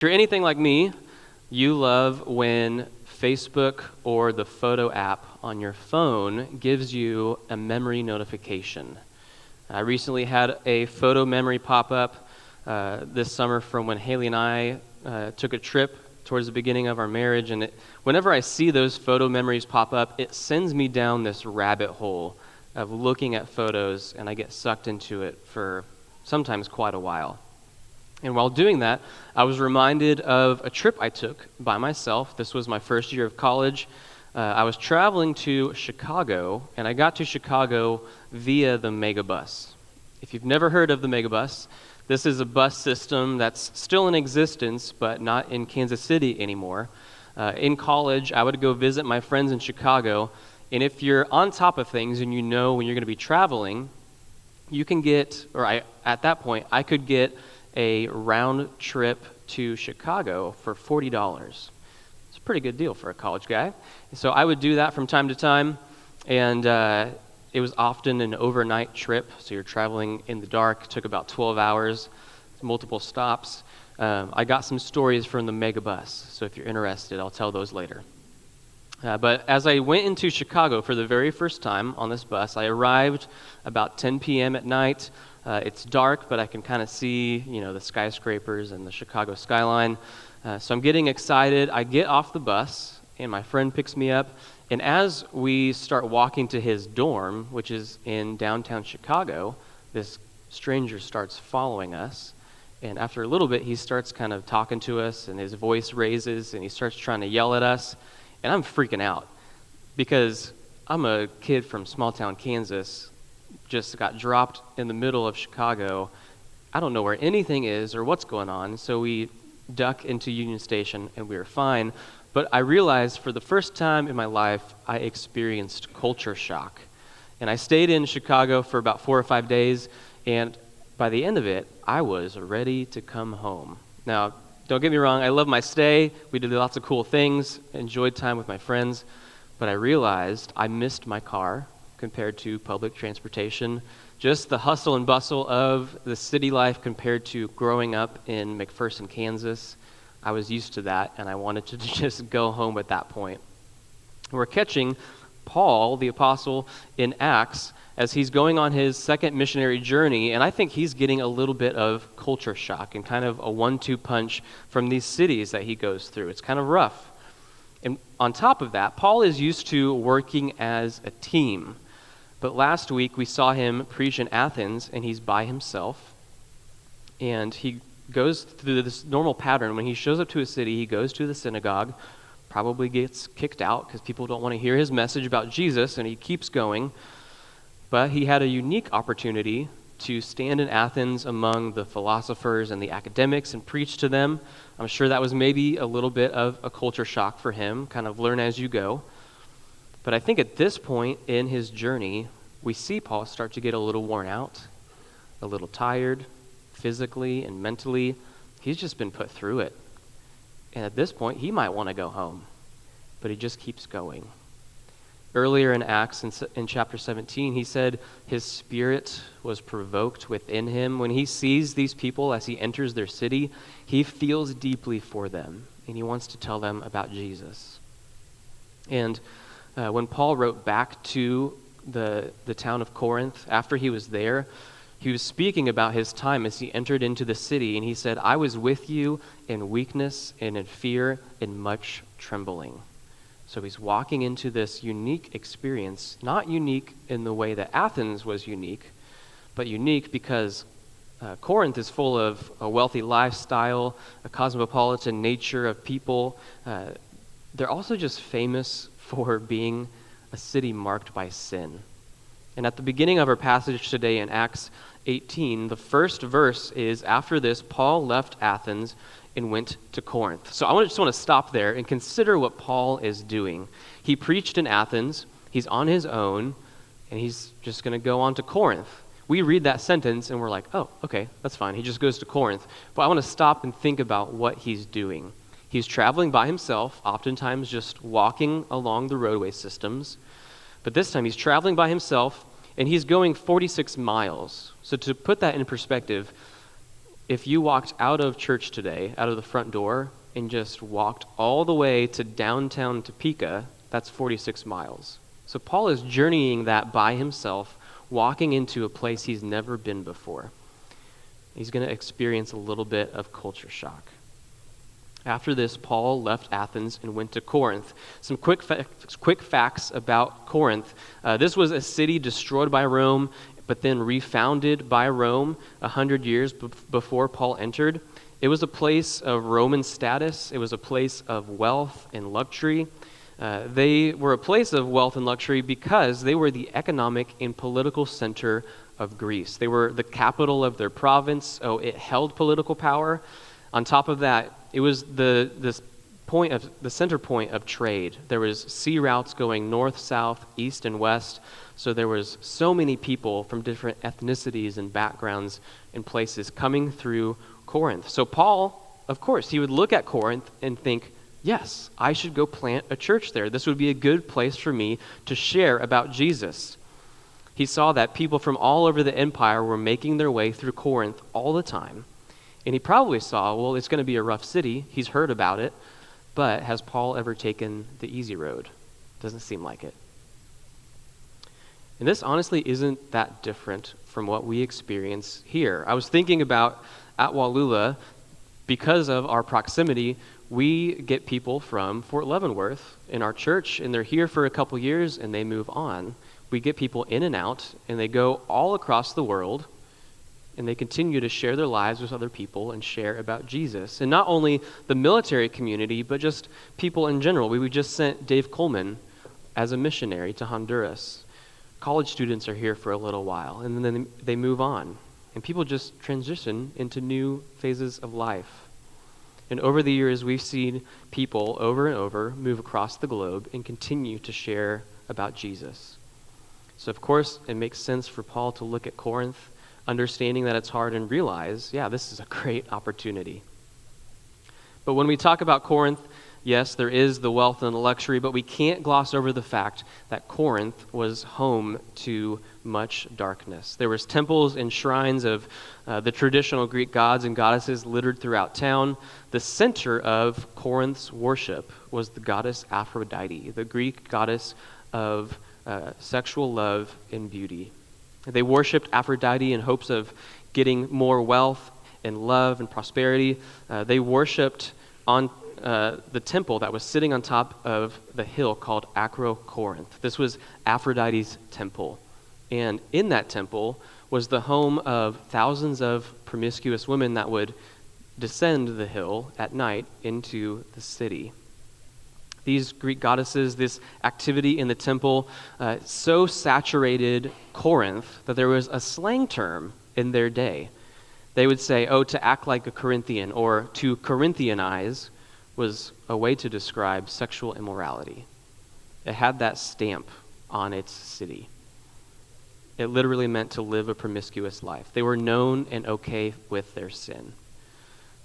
If you're anything like me, you love when Facebook or the photo app on your phone gives you a memory notification. I recently had a photo memory pop up this summer from when Haley and I took a trip towards the beginning of our marriage, and whenever I see those photo memories pop up, it sends me down this rabbit hole of looking at photos, and I get sucked into it for sometimes quite a while. And while doing that, I was reminded of a trip I took by myself. This was my first year of college. I was traveling to Chicago, and I got to Chicago via the megabus. If you've never heard of the megabus, this is a bus system that's still in existence, but not in Kansas City anymore. In college, I would go visit my friends in Chicago, and if you're on top of things and you know when you're going to be traveling, you can get, at that point, I could get a round trip to Chicago for $40. It's a pretty good deal for a college guy. So I would do that from time to time, and it was often an overnight trip, so you're traveling in the dark. It took about 12 hours, multiple stops. I got some stories from the megabus, so if you're interested, I'll tell those later. But as I went into Chicago for the very first time on this bus, I arrived about 10 p.m. at night. It's dark, but I can kind of see, the skyscrapers and the Chicago skyline. So I'm getting excited. I get off the bus, and my friend picks me up. And as we start walking to his dorm, which is in downtown Chicago, this stranger starts following us. And after a little bit, he starts kind of talking to us, and his voice raises, and he starts trying to yell at us. And I'm freaking out because I'm a kid from small town Kansas, just got dropped in the middle of Chicago. I don't know where anything is or what's going on, so we duck into Union Station, and we were fine. But I realized for the first time in my life, I experienced culture shock. And I stayed in Chicago for about 4 or 5 days, and by the end of it, I was ready to come home. Now, don't get me wrong, I love my stay. We did lots of cool things, enjoyed time with my friends, but I realized I missed my car compared to public transportation. Just the hustle and bustle of the city life compared to growing up in McPherson, Kansas. I was used to that, and I wanted to just go home at that point. We're catching Paul, the apostle, in Acts as he's going on his second missionary journey, and I think he's getting a little bit of culture shock and kind of a 1-2 punch from these cities that he goes through. It's kind of rough. And on top of that, Paul is used to working as a team. But last week we saw him preach in Athens, and he's by himself. And he goes through this normal pattern. When he shows up to a city, he goes to the synagogue, probably gets kicked out because people don't want to hear his message about Jesus, and he keeps going. But he had a unique opportunity to stand in Athens among the philosophers and the academics and preach to them. I'm sure that was maybe a little bit of a culture shock for him, kind of learn as you go. But I think at this point in his journey, we see Paul start to get a little worn out, a little tired, physically and mentally. He's just been put through it. And at this point, he might want to go home, but he just keeps going. Earlier in Acts, in chapter 17, he said his spirit was provoked within him. When he sees these people as he enters their city, he feels deeply for them, and he wants to tell them about Jesus. And when Paul wrote back to the town of Corinth, after he was there, he was speaking about his time as he entered into the city, and he said, "I was with you in weakness and in fear and much trembling." So he's walking into this unique experience, not unique in the way that Athens was unique, but unique because Corinth is full of a wealthy lifestyle, a cosmopolitan nature of people. They're also just famous for being a city marked by sin. And at the beginning of our passage today in Acts 18, the first verse is, after this, Paul left Athens and went to Corinth. So I just want to stop there and consider what Paul is doing. He preached in Athens, he's on his own, and he's just going to go on to Corinth. We read that sentence and we're like, oh, okay, that's fine. He just goes to Corinth. But I want to stop and think about what he's doing. He's traveling by himself, oftentimes just walking along the roadway systems. But this time he's traveling by himself, and he's going 46 miles. So to put that in perspective, if you walked out of church today, out of the front door, and just walked all the way to downtown Topeka, that's 46 miles. So Paul is journeying that by himself, walking into a place he's never been before. He's going to experience a little bit of culture shock. After this, Paul left Athens and went to Corinth. Some quick facts about Corinth. This was a city destroyed by Rome, but then refounded by Rome 100 years before Paul entered. It was a place of Roman status. It was a place of wealth and luxury. They were a place of wealth and luxury because they were the economic and political center of Greece. They were the capital of their province, so it held political power. On top of that, it was the center point of trade. There was sea routes going north, south, east, and west. So there was so many people from different ethnicities and backgrounds and places coming through Corinth. So Paul, of course, he would look at Corinth and think, yes, I should go plant a church there. This would be a good place for me to share about Jesus. He saw that people from all over the empire were making their way through Corinth all the time. And he probably saw, well, it's going to be a rough city. He's heard about it. But has Paul ever taken the easy road? Doesn't seem like it. And this honestly isn't that different from what we experience here. I was thinking about at Wallula, because of our proximity, we get people from Fort Leavenworth in our church, and they're here for a couple years, and they move on. We get people in and out, and they go all across the world, and they continue to share their lives with other people and share about Jesus. And not only the military community, but just people in general. We just sent Dave Coleman as a missionary to Honduras. College students are here for a little while, and then they move on. And people just transition into new phases of life. And over the years, we've seen people over and over move across the globe and continue to share about Jesus. So of course, it makes sense for Paul to look at Corinth, understanding that it's hard, and realize, yeah, this is a great opportunity. But when we talk about Corinth, yes, there is the wealth and the luxury, but we can't gloss over the fact that Corinth was home to much darkness. There was temples and shrines of the traditional Greek gods and goddesses littered throughout town. The center of Corinth's worship was the goddess Aphrodite, the Greek goddess of sexual love and beauty. They worshipped Aphrodite in hopes of getting more wealth and love and prosperity. They worshipped on the temple that was sitting on top of the hill called Corinth. This was Aphrodite's temple. And in that temple was the home of thousands of promiscuous women that would descend the hill at night into the city. These Greek goddesses, this activity in the temple, so saturated Corinth that there was a slang term in their day. They would say, to act like a Corinthian, or to Corinthianize, was a way to describe sexual immorality. It had that stamp on its city. It literally meant to live a promiscuous life. They were known and okay with their sin.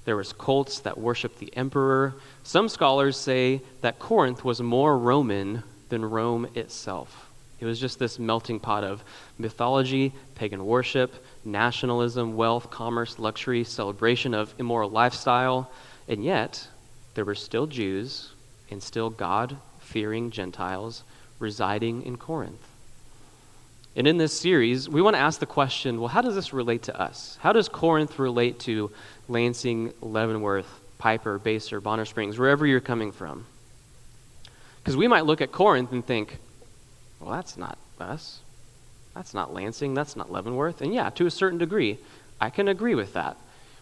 There was cults that worshiped the emperor. Some scholars say that Corinth was more Roman than Rome itself. It was just this melting pot of mythology, pagan worship, nationalism, wealth, commerce, luxury, celebration of immoral lifestyle, and yet there were still Jews and still God-fearing Gentiles residing in Corinth. And in this series, we want to ask the question, well, how does this relate to us? How does Corinth relate to Lansing, Leavenworth, Piper, Basser, Bonner Springs, wherever you're coming from? Because we might look at Corinth and think, well, that's not us. That's not Lansing. That's not Leavenworth. And yeah, to a certain degree, I can agree with that.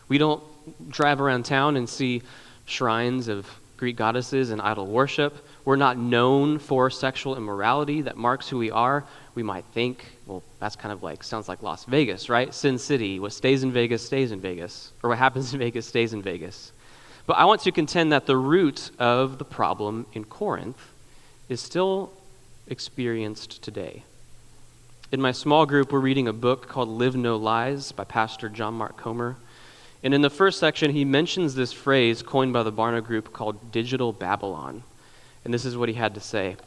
We don't drive around town and see shrines of Greek goddesses and idol worship. We're not known for sexual immorality that marks who we are. We might think, well, that's kind of like, sounds like Las Vegas, right? Sin City. What stays in Vegas, stays in Vegas. Or what happens in Vegas, stays in Vegas. But I want to contend that the root of the problem in Corinth is still experienced today. In my small group, we're reading a book called Live No Lies by Pastor John Mark Comer. And in the first section, he mentions this phrase coined by the Barna Group called digital Babylon. And this is what he had to say.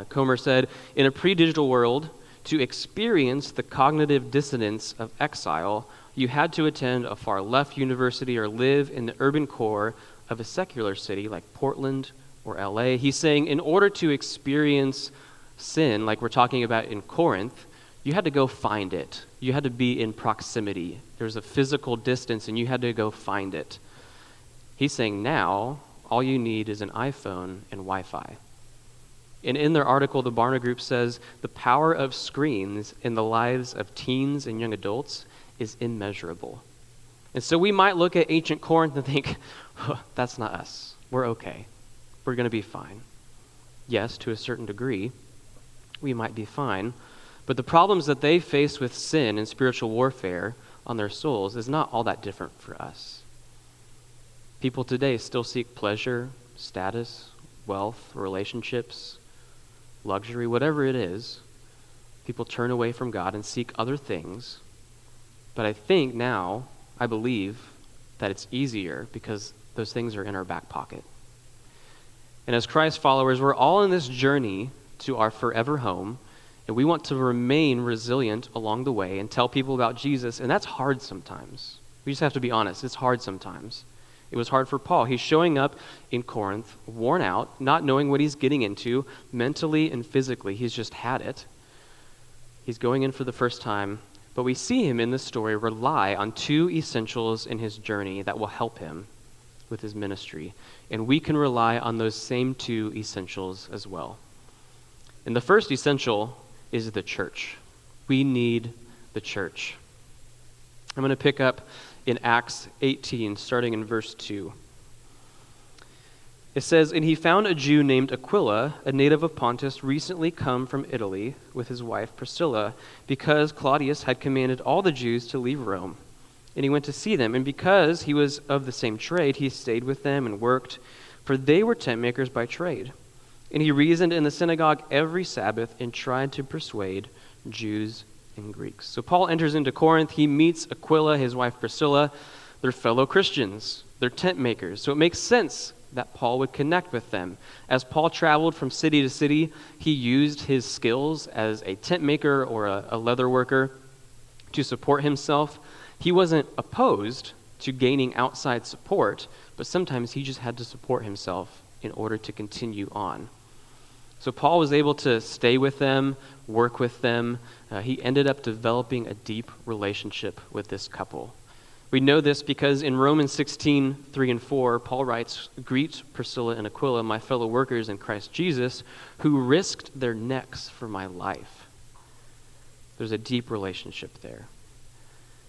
Comer said, in a pre-digital world, to experience the cognitive dissonance of exile, you had to attend a far left university or live in the urban core of a secular city like Portland or LA. He's saying in order to experience sin, like we're talking about in Corinth, you had to go find it. You had to be in proximity. There was a physical distance, and you had to go find it. He's saying now, all you need is an iPhone and Wi-Fi. And in their article, the Barna Group says the power of screens in the lives of teens and young adults is immeasurable. And so we might look at ancient Corinth and think, that's not us. We're okay. We're going to be fine. Yes, to a certain degree, we might be fine. But the problems that they face with sin and spiritual warfare on their souls is not all that different for us. People today still seek pleasure, status, wealth, relationships, luxury, whatever it is. People turn away from God and seek other things. But I think now, I believe that it's easier because those things are in our back pocket. And as Christ followers, we're all in this journey to our forever home, and we want to remain resilient along the way and tell people about Jesus, and that's hard sometimes. We just have to be honest. It's hard sometimes. It was hard for Paul. He's showing up in Corinth, worn out, not knowing what he's getting into, mentally and physically. He's just had it. He's going in for the first time, but we see him in this story rely on two essentials in his journey that will help him with his ministry, and we can rely on those same two essentials as well. And the first essential is the church. We need the church. I'm going to pick up in Acts 18, starting in verse 2. It says, "And he found a Jew named Aquila, a native of Pontus, recently come from Italy with his wife Priscilla, because Claudius had commanded all the Jews to leave Rome. And he went to see them, and because he was of the same trade, he stayed with them and worked, for they were tent makers by trade. And he reasoned in the synagogue every Sabbath and tried to persuade Jews and Greeks." So Paul enters into Corinth. He meets Aquila, his wife Priscilla. They're fellow Christians. They're tent makers. So it makes sense that Paul would connect with them. As Paul traveled from city to city, he used his skills as a tent maker or a leather worker to support himself. He wasn't opposed to gaining outside support, but sometimes he just had to support himself in order to continue on. So Paul was able to stay with them, work with them. He ended up developing a deep relationship with this couple. We know this because in Romans 16, 3 and 4, Paul writes, "Greet Priscilla and Aquila, my fellow workers in Christ Jesus, who risked their necks for my life." There's a deep relationship there.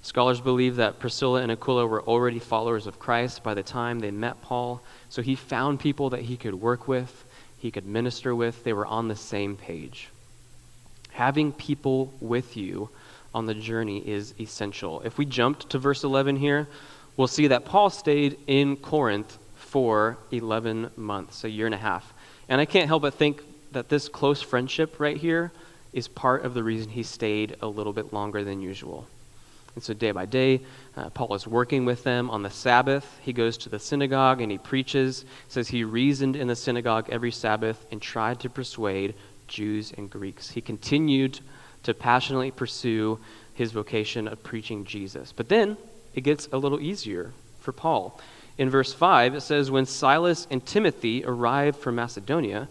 Scholars believe that Priscilla and Aquila were already followers of Christ by the time they met Paul, so he found people that he could work with, he could minister with. They were on the same page. Having people with you on the journey is essential. If we jumped to verse 11 here, we'll see that Paul stayed in Corinth for 11 months, a year and a half. And I can't help but think that this close friendship right here is part of the reason he stayed a little bit longer than usual. And so day by day, Paul is working with them. On the Sabbath, he goes to the synagogue and he preaches. It says he reasoned in the synagogue every Sabbath and tried to persuade Jews and Greeks. He continued to passionately pursue his vocation of preaching Jesus. But then it gets a little easier for Paul. In verse 5, it says, "When Silas and Timothy arrived from Macedonia,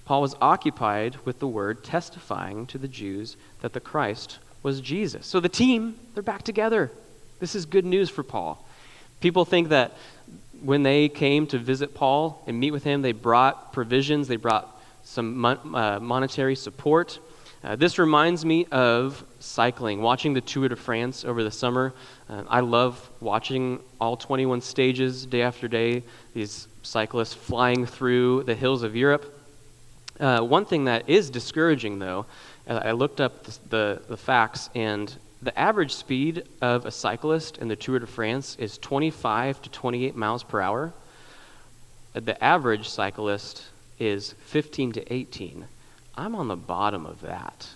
Paul was occupied with the word, testifying to the Jews that the Christ was Jesus." So the team, they're back together. This is good news for Paul. People think that when they came to visit Paul and meet with him, they brought provisions, they brought some monetary support. This reminds me of cycling, watching the Tour de France over the summer. I love watching all 21 stages day after day, these cyclists flying through the hills of Europe. One thing that is discouraging, though, I looked up the facts, and the average speed of a cyclist in the Tour de France is 25 to 28 miles per hour. The average cyclist is 15 to 18. I'm on the bottom of that.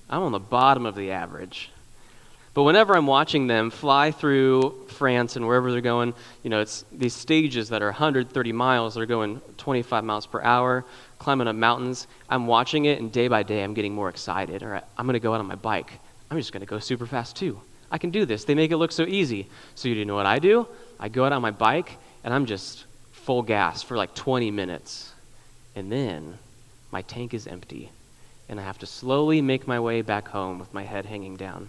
I'm on the bottom of the average. But whenever I'm watching them fly through France and wherever they're going, it's these stages that are 130 miles, they're going 25 miles per hour, climbing up mountains. I'm watching it, and day by day I'm getting more excited. All right, I'm going to go out on my bike. I'm just going to go super fast too. I can do this. They make it look so easy. So you know what I do? I go out on my bike, and I'm just full gas for like 20 minutes. And then my tank is empty, and I have to slowly make my way back home with my head hanging down.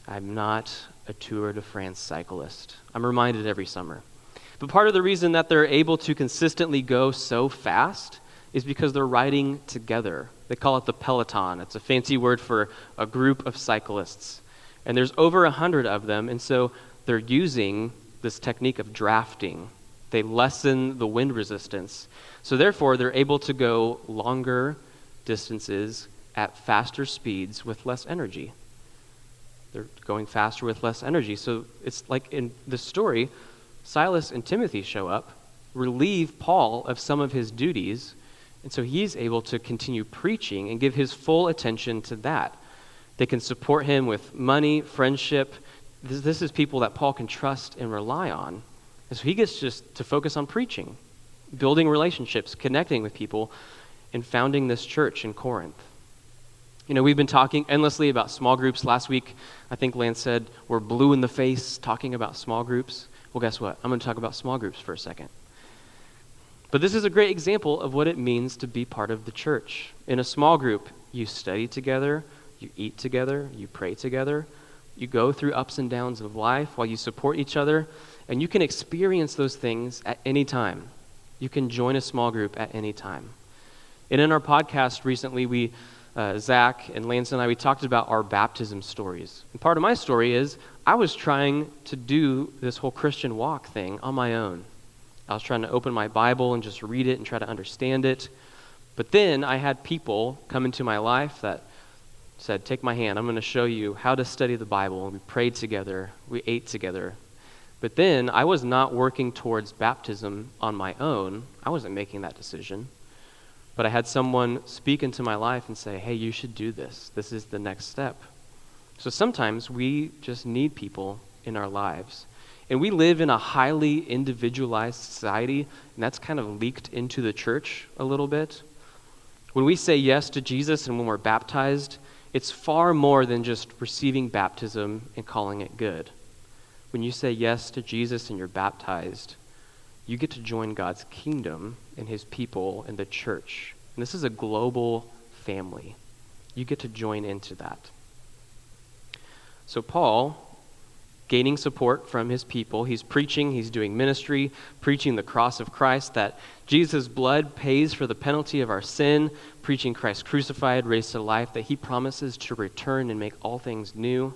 I'm not a Tour de France cyclist. I'm reminded every summer. But part of the reason that they're able to consistently go so fast is because they're riding together. They call it the peloton. It's a fancy word for a group of cyclists. And there's over 100 of them, and so they're using this technique of drafting. They lessen the wind resistance. So therefore, they're able to go longer distances at faster speeds with less energy. They're going faster with less energy. So it's like in the story, Silas and Timothy show up, relieve Paul of some of his duties, and so he's able to continue preaching and give his full attention to that. They can support him with money, friendship. This is people that Paul can trust and rely on. And so he gets just to focus on preaching, building relationships, connecting with people, and founding this church in Corinth. You know, we've been talking endlessly about small groups. Last week, I think Lance said, we're blue in the face talking about small groups. Well, guess what? I'm going to talk about small groups for a second. But this is a great example of what it means to be part of the church. In a small group, you study together, you eat together, you pray together, you go through ups and downs of life while you support each other, and you can experience those things at any time. You can join a small group at any time. And in our podcast recently, Zach and Lance and I, we talked about our baptism stories. And part of my story is I was trying to do this whole Christian walk thing on my own. I was trying to open my Bible and just read it and try to understand it. But then I had people come into my life that said, take my hand, I'm going to show you how to study the Bible. And we prayed together, we ate together. But then I was not working towards baptism on my own. I wasn't making that decision. But I had someone speak into my life and say, hey, you should do this. This is the next step. So sometimes we just need people in our lives. And we live in a highly individualized society, and that's kind of leaked into the church a little bit. When we say yes to Jesus and when we're baptized, it's far more than just receiving baptism and calling it good. When you say yes to Jesus and you're baptized, you get to join God's kingdom and his people in the church. And this is a global family. You get to join into that. So Paul, gaining support from his people, he's preaching, he's doing ministry, preaching the cross of Christ, that Jesus' blood pays for the penalty of our sin, preaching Christ crucified, raised to life, that he promises to return and make all things new.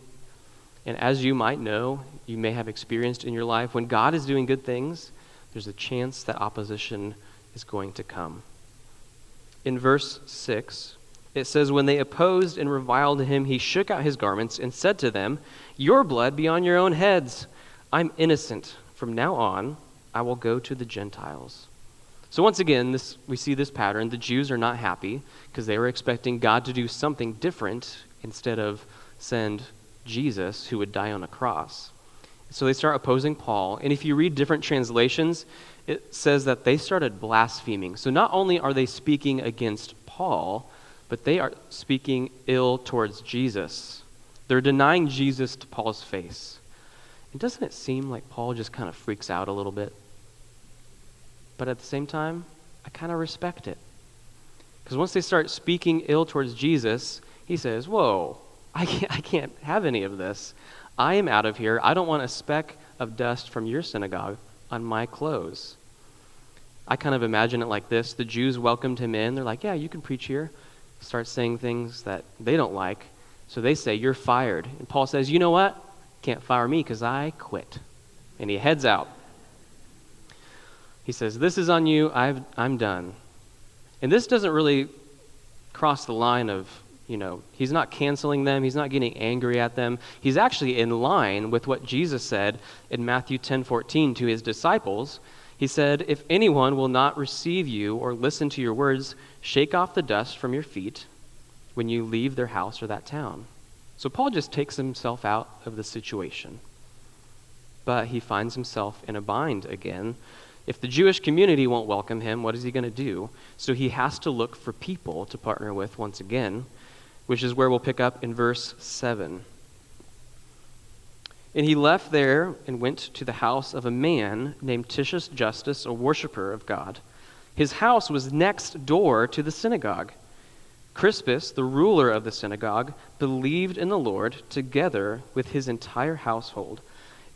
And as you might know, you may have experienced in your life, when God is doing good things, there's a chance that opposition is going to come. In verse 6, it says, when they opposed and reviled him, he shook out his garments and said to them, your blood be on your own heads. I'm innocent. From now on, I will go to the Gentiles. So once again, we see this pattern. The Jews are not happy because they were expecting God to do something different instead of send Jesus who would die on a cross. So they start opposing Paul. And if you read different translations, it says that they started blaspheming. So not only are they speaking against Paul, but they are speaking ill towards Jesus. They're denying Jesus to Paul's face. And doesn't it seem like Paul just kind of freaks out a little bit? But at the same time, I kind of respect it. Because once they start speaking ill towards Jesus, he says, whoa, I can't have any of this. I am out of here. I don't want a speck of dust from your synagogue on my clothes. I kind of imagine it like this. The Jews welcomed him in. They're like, yeah, you can preach here. Start saying things that they don't like. So they say, you're fired. And Paul says, you know what? Can't fire me because I quit. And he heads out. He says, this is on you. I'm done. And this doesn't really cross the line of, he's not canceling them. He's not getting angry at them. He's actually in line with what Jesus said in Matthew 10:14 to his disciples. He said, if anyone will not receive you or listen to your words, shake off the dust from your feet when you leave their house or that town. So Paul just takes himself out of the situation. But he finds himself in a bind again. If the Jewish community won't welcome him, what is he going to do? So he has to look for people to partner with once again, which is where we'll pick up in verse 7. And he left there and went to the house of a man named Titius Justus, a worshiper of God. His house was next door to the synagogue. Crispus, the ruler of the synagogue, believed in the Lord together with his entire household.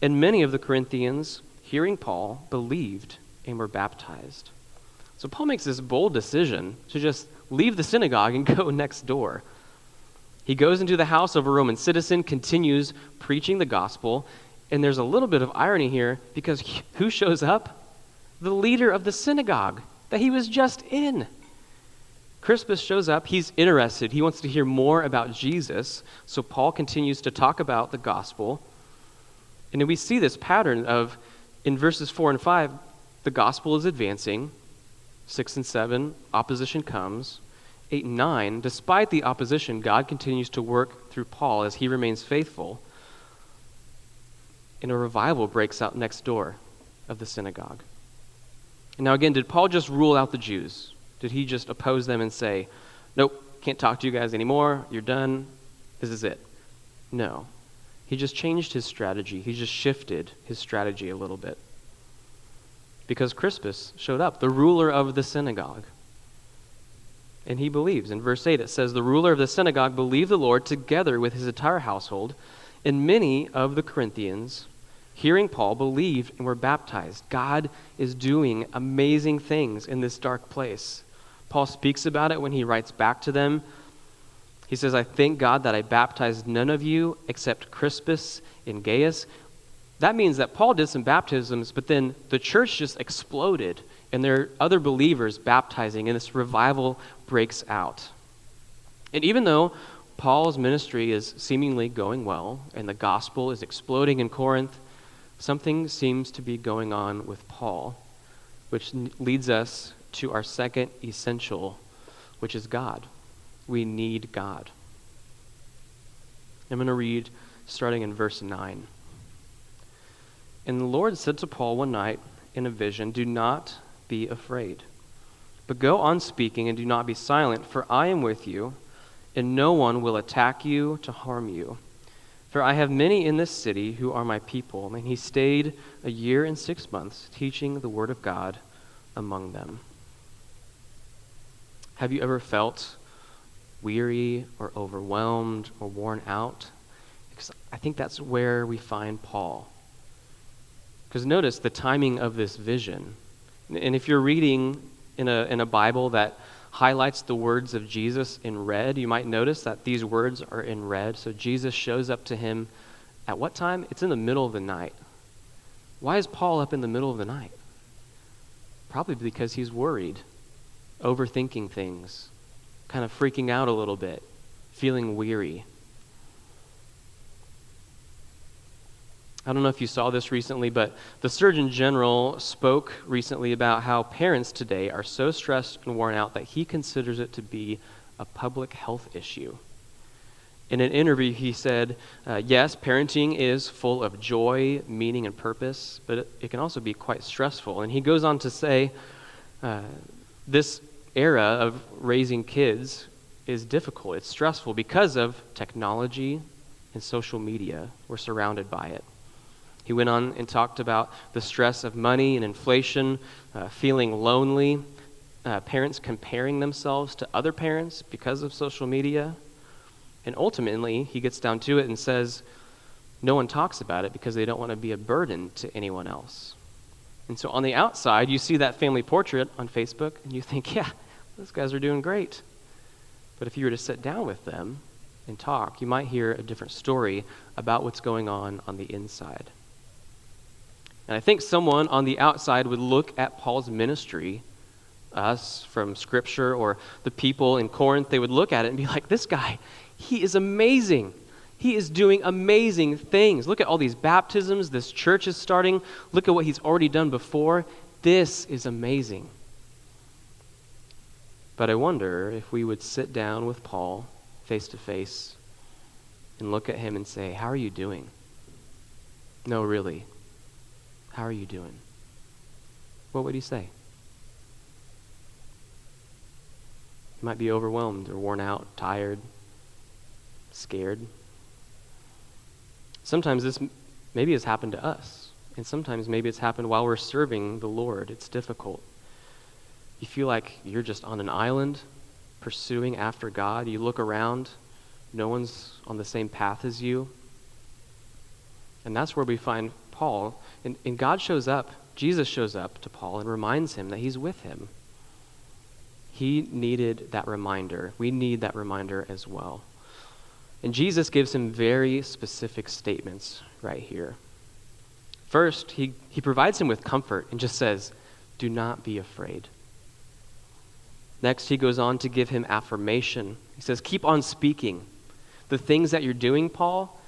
And many of the Corinthians, hearing Paul, believed and were baptized. So Paul makes this bold decision to just leave the synagogue and go next door. He goes into the house of a Roman citizen, continues preaching the gospel, and there's a little bit of irony here because who shows up? The leader of the synagogue that he was just in. Crispus shows up. He's interested. He wants to hear more about Jesus. So Paul continues to talk about the gospel. And then we see this pattern of, in verses 4 and 5, the gospel is advancing. 6 and 7, opposition comes. 8 and 9, despite the opposition, God continues to work through Paul as he remains faithful. And a revival breaks out next door of the synagogue. And now again, did Paul just rule out the Jews? Did he just oppose them and say, nope, can't talk to you guys anymore, you're done, this is it? No. He just changed his strategy. He just shifted his strategy a little bit. Because Crispus showed up, the ruler of the synagogue. And he believes. In verse 8 it says, the ruler of the synagogue believed the Lord together with his entire household, and many of the Corinthians, hearing Paul, believed and were baptized. God is doing amazing things in this dark place. Paul speaks about it when he writes back to them. He says, I thank God that I baptized none of you except Crispus and Gaius. That means that Paul did some baptisms, but then the church just exploded, and there are other believers baptizing, and this revival breaks out. And even though Paul's ministry is seemingly going well, and the gospel is exploding in Corinth, something seems to be going on with Paul, which leads us to our second essential, which is God. We need God. I'm going to read starting in verse 9. And the Lord said to Paul one night in a vision, do not be afraid, but go on speaking and do not be silent, for I am with you, and no one will attack you to harm you. For I have many in this city who are my people. And he stayed 1 year and 6 months, teaching the word of God among them. Have you ever felt weary or overwhelmed or worn out? Because I think that's where we find Paul. Because notice the timing of this vision. And if you're reading in a Bible that highlights the words of Jesus in red, you might notice that these words are in red. So Jesus shows up to him at what time? It's in the middle of the night. Why is Paul up in the middle of the night? Probably because he's worried, overthinking things, kind of freaking out a little bit, feeling weary. I don't know if you saw this recently, but the Surgeon General spoke recently about how parents today are so stressed and worn out that he considers it to be a public health issue. In an interview, he said, yes, parenting is full of joy, meaning, and purpose, but it can also be quite stressful. And he goes on to say, this era of raising kids is difficult. It's stressful because of technology and social media. We're surrounded by it. He went on and talked about the stress of money and inflation, feeling lonely, parents comparing themselves to other parents because of social media. And ultimately, he gets down to it and says, no one talks about it because they don't want to be a burden to anyone else. And so on the outside, you see that family portrait on Facebook, and you think, yeah, those guys are doing great. But if you were to sit down with them and talk, you might hear a different story about what's going on the inside. And I think someone on the outside would look at Paul's ministry, us from Scripture, or the people in Corinth, they would look at it and be like, this guy, he is amazing. He is doing amazing things. Look at all these baptisms. This church is starting. Look at what he's already done before. This is amazing. But I wonder if we would sit down with Paul face to face and look at him and say, how are you doing? No, really. How are you doing? What would he say? He might be overwhelmed or worn out, tired, scared. Sometimes this Maybe it's happened to us. And sometimes maybe it's happened while we're serving the Lord. It's difficult. You feel like you're just on an island pursuing after God. You look around, no one's on the same path as you. And that's where we find Paul. And God shows up, Jesus shows up to Paul and reminds him that he's with him. He needed that reminder. We need that reminder as well. And Jesus gives him very specific statements right here. First, he provides him with comfort and just says, do not be afraid. Next, he goes on to give him affirmation. He says, keep on speaking. The things that you're doing, Paul,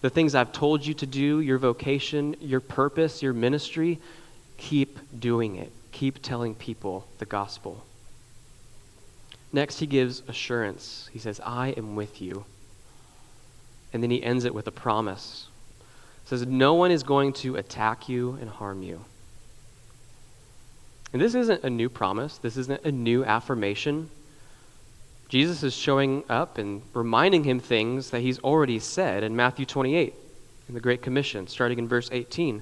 the things I've told you to do, your vocation, your purpose, your ministry, keep doing it. Keep telling people the gospel. Next, he gives assurance. He says, I am with you. And then he ends it with a promise. He says, no one is going to attack you and harm you. And this isn't a new promise. This isn't a new affirmation. Jesus is showing up and reminding him things that he's already said in Matthew 28, in the Great Commission, starting in verse 18.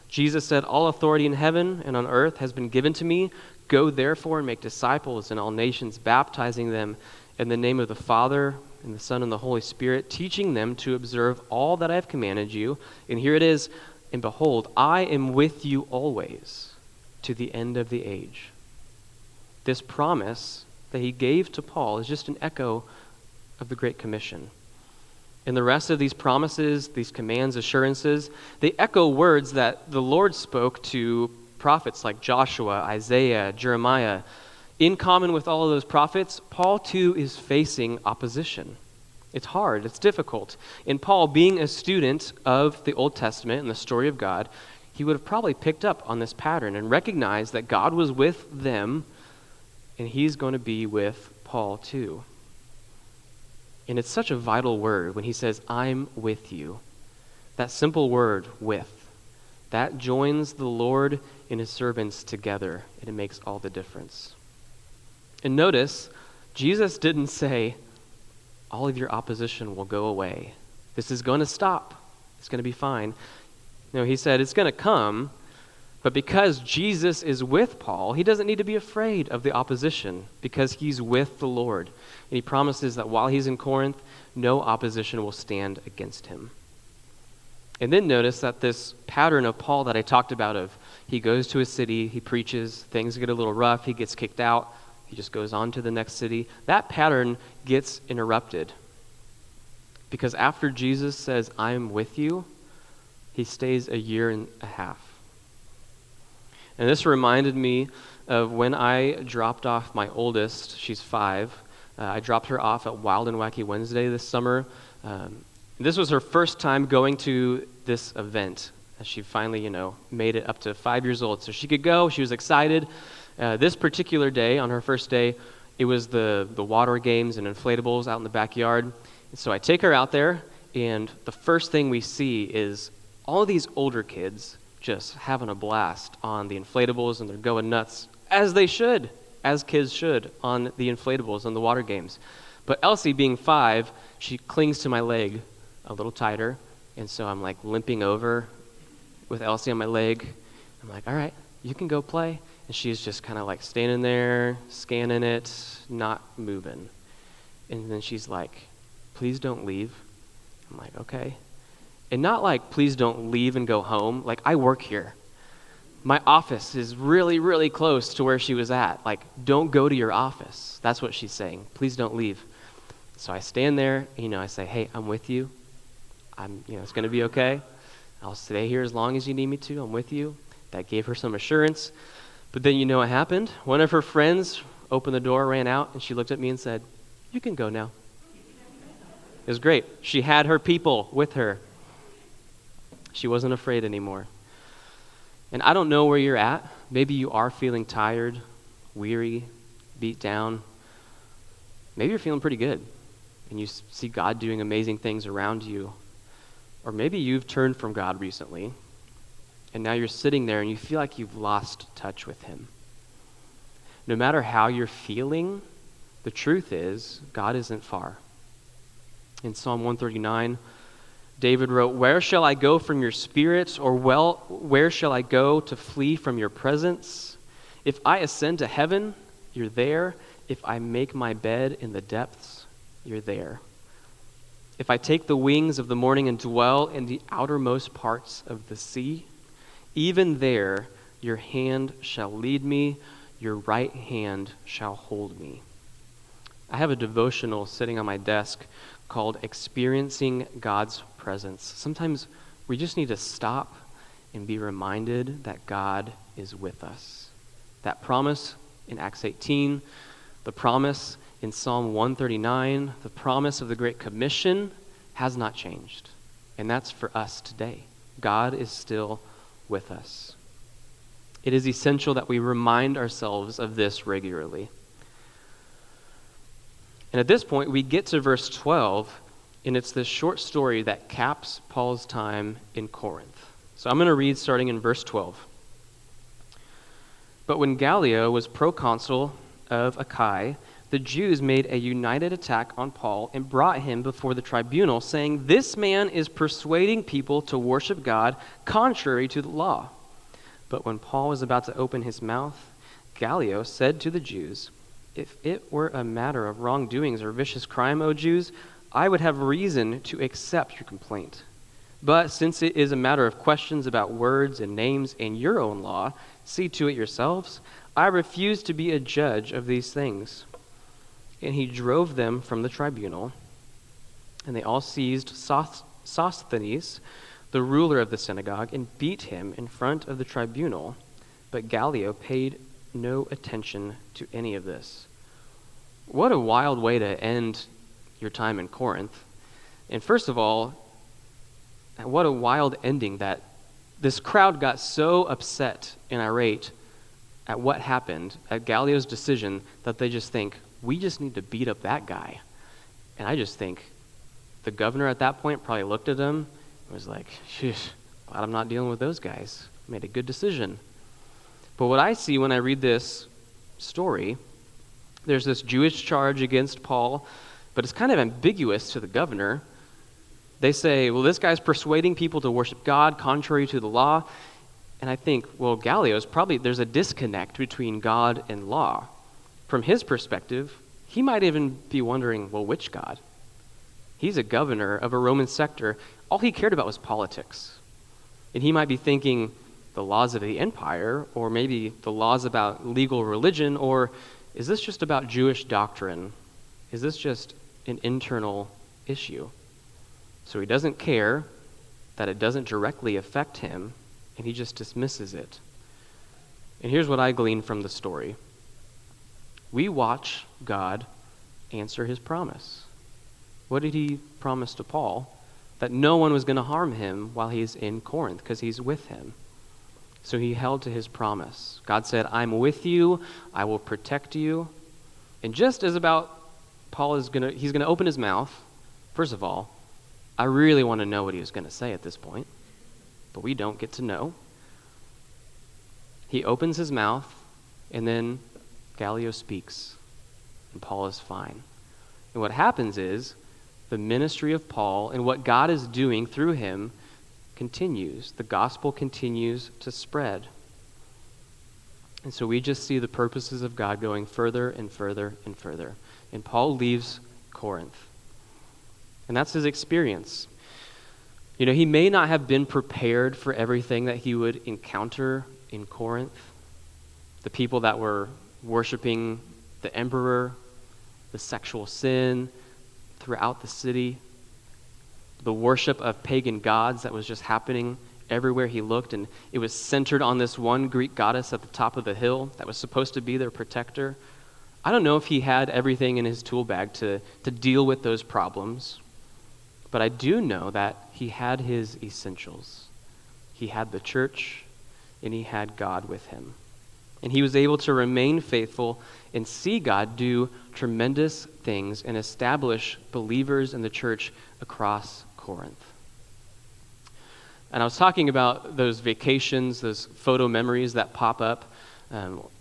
Jesus said, all authority in heaven and on earth has been given to me. Go therefore and make disciples in all nations, baptizing them in the name of the Father and the Son and the Holy Spirit, teaching them to observe all that I have commanded you. And here it is, and behold, I am with you always to the end of the age. This promise that he gave to Paul is just an echo of the Great Commission. And the rest of these promises, these commands, assurances, they echo words that the Lord spoke to prophets like Joshua, Isaiah, Jeremiah. In common with all of those prophets, Paul too is facing opposition. It's hard, it's difficult. And Paul, being a student of the Old Testament and the story of God, he would have probably picked up on this pattern and recognized that God was with them and he's going to be with Paul too. And it's such a vital word when he says, I'm with you. That simple word, with, that joins the Lord and his servants together, and it makes all the difference. And notice, Jesus didn't say, all of your opposition will go away. This is going to stop. It's going to be fine. No, he said it's going to come, but because Jesus is with Paul, he doesn't need to be afraid of the opposition because he's with the Lord. And he promises that while he's in Corinth, no opposition will stand against him. And then notice that this pattern of Paul that I talked about of he goes to a city, he preaches, things get a little rough, he gets kicked out, he just goes on to the next city. That pattern gets interrupted because after Jesus says, I am with you, he stays a year and a half. And this reminded me of when I dropped off my oldest, she's 5. I dropped her off at Wild and Wacky Wednesday this summer. This was her first time going to this event. She finally, made it up to 5 years old. So she could go, she was excited. This particular day, on her first day, it was the water games and inflatables out in the backyard. And so I take her out there, and the first thing we see is all of these older kids just having a blast on the inflatables, and they're going nuts, as they should, as kids should, on the inflatables and the water games. But Elsie, being 5, she clings to my leg a little tighter, and so I'm like limping over with Elsie on my leg. I'm like, all right, you can go play. And she's just kind of like standing there, scanning it, not moving. And then she's like, please don't leave. I'm like, okay. And not like, please don't leave and go home. Like, I work here. My office is really, really close to where she was at. Like, don't go to your office. That's what she's saying. Please don't leave. So I stand there, I say, hey, I'm with you. It's going to be okay. I'll stay here as long as you need me to. I'm with you. That gave her some assurance. But then you know what happened? One of her friends opened the door, ran out, and she looked at me and said, you can go now. It was great. She had her people with her. She wasn't afraid anymore. And I don't know where you're at. Maybe you are feeling tired, weary, beat down. Maybe you're feeling pretty good, and you see God doing amazing things around you. Or maybe you've turned from God recently, and now you're sitting there and you feel like you've lost touch with him. No matter how you're feeling, the truth is God isn't far. In Psalm 139, David wrote, "Where shall I go from your spirit, or where shall I go to flee from your presence? If I ascend to heaven, you're there. If I make my bed in the depths, you're there. If I take the wings of the morning and dwell in the outermost parts of the sea, even there your hand shall lead me, your right hand shall hold me." I have a devotional sitting on my desk called Experiencing God's Presence. Sometimes we just need to stop and be reminded that God is with us. That promise in Acts 18, the promise in Psalm 139, the promise of the Great Commission has not changed. And that's for us today. God is still with us. It is essential that we remind ourselves of this regularly. And at this point, we get to verse 12, and it's this short story that caps Paul's time in Corinth. So I'm going to read starting in verse 12. "But when Gallio was proconsul of Achaia, the Jews made a united attack on Paul and brought him before the tribunal, saying, 'This man is persuading people to worship God contrary to the law.' But when Paul was about to open his mouth, Gallio said to the Jews, 'If it were a matter of wrongdoings or vicious crime, O Jews, I would have reason to accept your complaint. But since it is a matter of questions about words and names in your own law, see to it yourselves. I refuse to be a judge of these things.' And he drove them from the tribunal, and they all seized Sosthenes, the ruler of the synagogue, and beat him in front of the tribunal. But Gallio paid no attention to any of this." What a wild way to end your time in Corinth. And first of all, what a wild ending that this crowd got so upset and irate at what happened, at Gallio's decision, that they just think, we just need to beat up that guy. And I just think the governor at that point probably looked at him and was like, "Sheesh, glad I'm not dealing with those guys. Made a good decision." But what I see when I read this story, there's this Jewish charge against Paul, but it's kind of ambiguous to the governor. They say, well, this guy's persuading people to worship God contrary to the law. And I think, well, Gallio's probably, there's a disconnect between God and law. From his perspective, he might even be wondering, well, which God? He's a governor of a Roman sector. All he cared about was politics. And he might be thinking the laws of the empire, or maybe the laws about legal religion, or is this just about Jewish doctrine? Is this just an internal issue? So he doesn't care that it doesn't directly affect him, and he just dismisses it. And here's what I glean from the story. We watch God answer his promise. What did he promise to Paul? That no one was going to harm him while he's in Corinth, because he's with him. So he held to his promise. God said, "I'm with you, I will protect you." And just as about Paul he's going to open his mouth, first of all, I really want to know what he was going to say at this point, but we don't get to know. He opens his mouth, and then Gallio speaks, and Paul is fine. And what happens is the ministry of Paul and what God is doing through him continues. The gospel continues to spread. And so we just see the purposes of God going further and further and further. And Paul leaves Corinth. And that's his experience. You know, he may not have been prepared for everything that he would encounter in Corinth. The people that were worshiping the emperor, the sexual sin throughout the city, the worship of pagan gods that was just happening everywhere he looked, and it was centered on this one Greek goddess at the top of the hill that was supposed to be their protector. I don't know if he had everything in his tool bag to deal with those problems, but I do know that he had his essentials. He had the church, and he had God with him. And he was able to remain faithful and see God do tremendous things and establish believers in the church across Corinth. And I was talking about those vacations, those photo memories that pop up.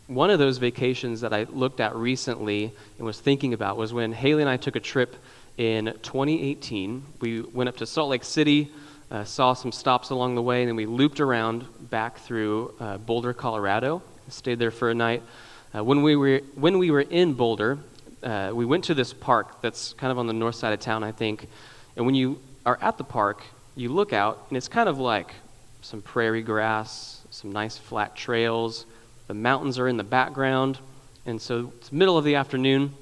One of those vacations that I looked at recently and was thinking about was when Haley and I took a trip in 2018. We went up to Salt Lake City, saw some stops along the way, and then we looped around back through Boulder, Colorado, stayed there for a night. When we were in Boulder, we went to this park that's kind of on the north side of town, I think. And when you are at the park, you look out, and it's kind of like some prairie grass, some nice flat trails. The mountains are in the background. And so it's middle of the afternoon.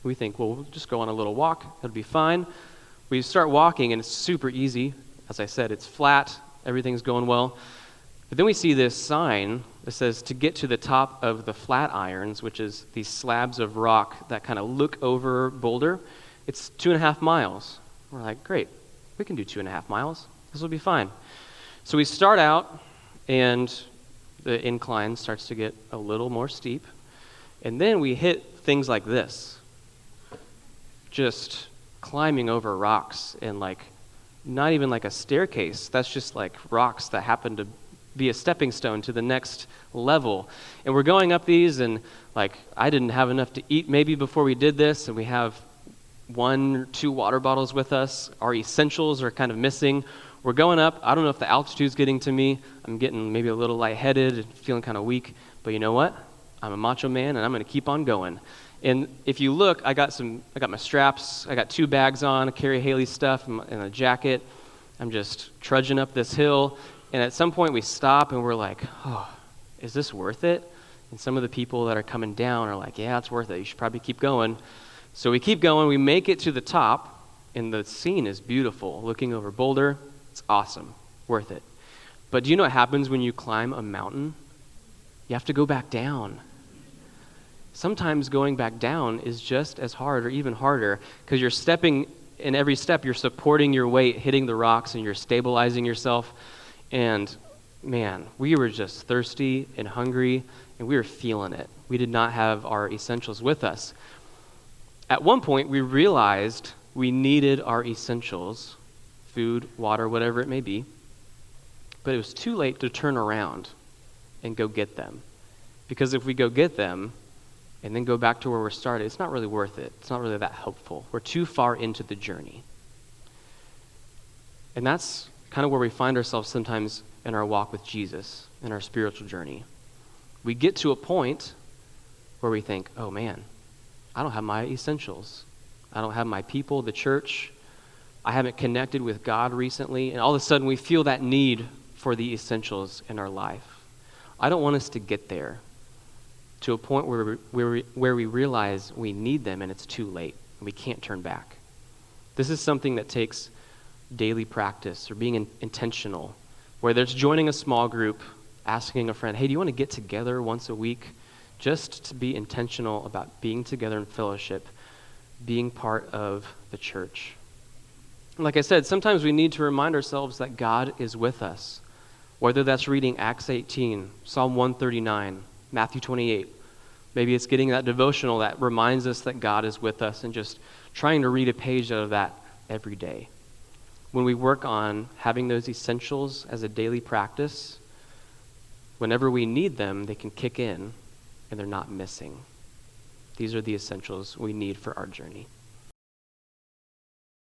We think, well, we'll just go on a little walk. It'll be fine. We start walking, and it's super easy. As I said, it's flat. Everything's going well. But then we see this sign that says to get to the top of the Flatirons, which is these slabs of rock that kind of look over Boulder. It's 2.5 miles. We're like, great, we can do 2.5 miles. This will be fine. So we start out, and the incline starts to get a little more steep. And then we hit things like this. Just climbing over rocks and like not even like a staircase. That's just like rocks that happen to be a stepping stone to the next level. And we're going up these, and like I didn't have enough to eat maybe before we did this, and we have 1 or 2 water bottles with us. Our essentials are kind of missing. We're going up. I don't know if the altitude's getting to me. I'm getting maybe a little lightheaded and feeling kind of weak. But you know what? I'm a macho man, and I'm going to keep on going. And if you look, I got my straps. I got 2 bags on. I carry Haley's stuff and a jacket. I'm just trudging up this hill. And at some point we stop and we're like, oh, is this worth it? And some of the people that are coming down are like, yeah, it's worth it. You should probably keep going. So we keep going. We make it to the top, and the scene is beautiful. Looking over Boulder, it's awesome. Worth it. But do you know what happens when you climb a mountain? You have to go back down. Sometimes going back down is just as hard or even harder because you're stepping, in every step you're supporting your weight, hitting the rocks, and you're stabilizing yourself. And man, we were just thirsty and hungry, and we were feeling it. We did not have our essentials with us. At one point, we realized we needed our essentials, food, water, whatever it may be, but it was too late to turn around and go get them. Because if we go get them and then go back to where we started, it's not really worth it. It's not really that helpful. We're too far into the journey. And that's kind of where we find ourselves sometimes in our walk with Jesus, in our spiritual journey. We get to a point where we think, oh man, I don't have my essentials. I don't have my people, the church. I haven't connected with God recently. And all of a sudden we feel that need for the essentials in our life. I don't want us to get there to a point where we realize we need them and it's too late and we can't turn back. This is something that takes daily practice or being intentional, whether it's joining a small group, asking a friend, hey, do you want to get together once a week? Just to be intentional about being together in fellowship, being part of the church. Like I said, sometimes we need to remind ourselves that God is with us, whether that's reading Acts 18, Psalm 139, Matthew 28. Maybe it's getting that devotional that reminds us that God is with us and just trying to read a page out of that every day. When we work on having those essentials as a daily practice, whenever we need them, they can kick in and they're not missing. These are the essentials we need for our journey.